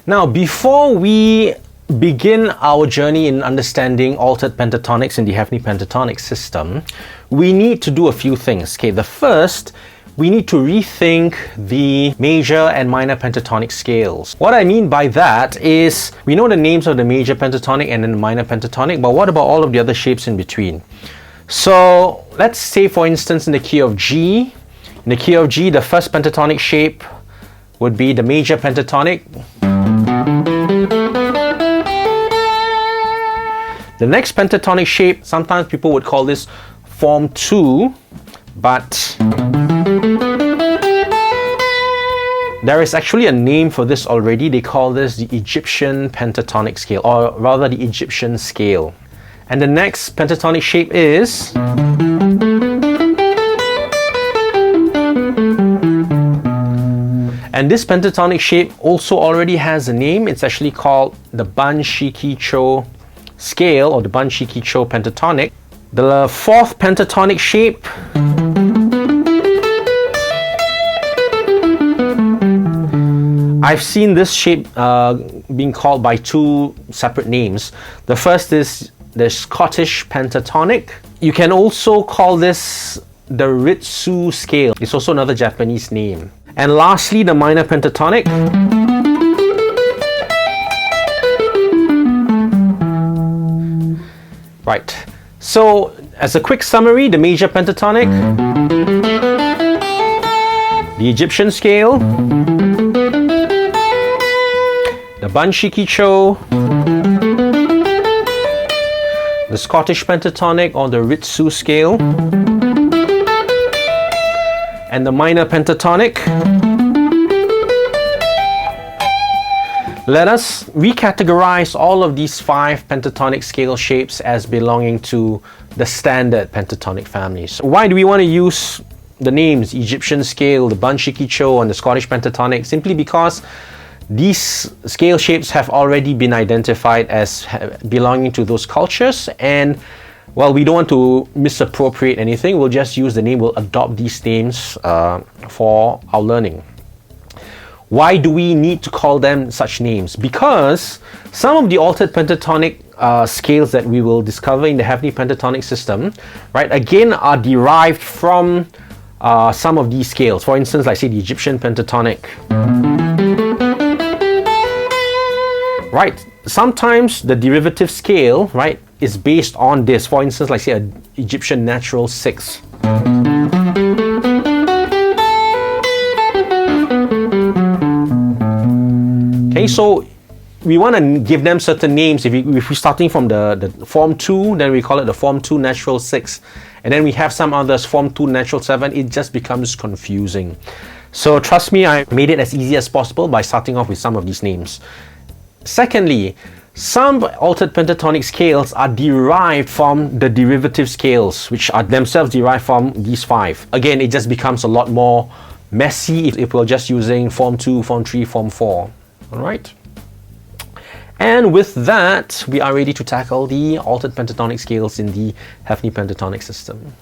Now, before we begin our journey in understanding altered pentatonics in the Hefni Pentatonic System, we need to do a few things. Okay, the first, we need to rethink the major and minor pentatonic scales. What I mean by that is, we know the names of the major pentatonic and then the minor pentatonic, but what about all of the other shapes in between? So let's say, for instance, in the key of G, the first pentatonic shape would be the major pentatonic. The next pentatonic shape, sometimes people would call this form 2, but there is actually a name for this already. They call this the Egyptian pentatonic scale, or rather the Egyptian scale. And the next pentatonic shape is and this pentatonic shape also already has a name. It's actually called the Ban-Shi-Ki-Cho scale, or the Ban-Shi-Ki-Cho pentatonic. The fourth pentatonic shape I've seen this shape being called by two separate names. The first is the Scottish pentatonic. You can also call this the Ritsu scale. It's also another Japanese name. And lastly, the minor pentatonic. Right. So, as a quick summary, the major pentatonic, the Egyptian scale, the Ban-Shi-Ki-Cho, the Scottish pentatonic or the Ritsu scale, and the minor pentatonic. Let us recategorize all of these 5 pentatonic scale shapes as belonging to the standard pentatonic families. Why do we want to use the names Egyptian scale, the Ban-Shi-Ki-Cho, and the Scottish pentatonic? Simply because these scale shapes have already been identified as belonging to those cultures, and well, we don't want to misappropriate anything. We'll just use the name, we'll adopt these names for our learning. Why do we need to call them such names? Because some of the altered pentatonic scales that we will discover in the Hefni Pentatonic System, right, again are derived from some of these scales. For instance, like say the Egyptian pentatonic. Right, sometimes the derivative scale, right, is based on this. For instance, like say an Egyptian natural 6. Okay, so we want to give them certain names. If we're starting from the form 2, then we call it the form 2 natural 6. And then we have some others, form 2 natural 7. It just becomes confusing. So trust me, I made it as easy as possible by starting off with some of these names. Secondly, some altered pentatonic scales are derived from the derivative scales, which are themselves derived from these 5. Again, it just becomes a lot more messy if we're just using form 2, form 3, form 4. Alright? And with that, we are ready to tackle the altered pentatonic scales in the Hefni Pentatonic System.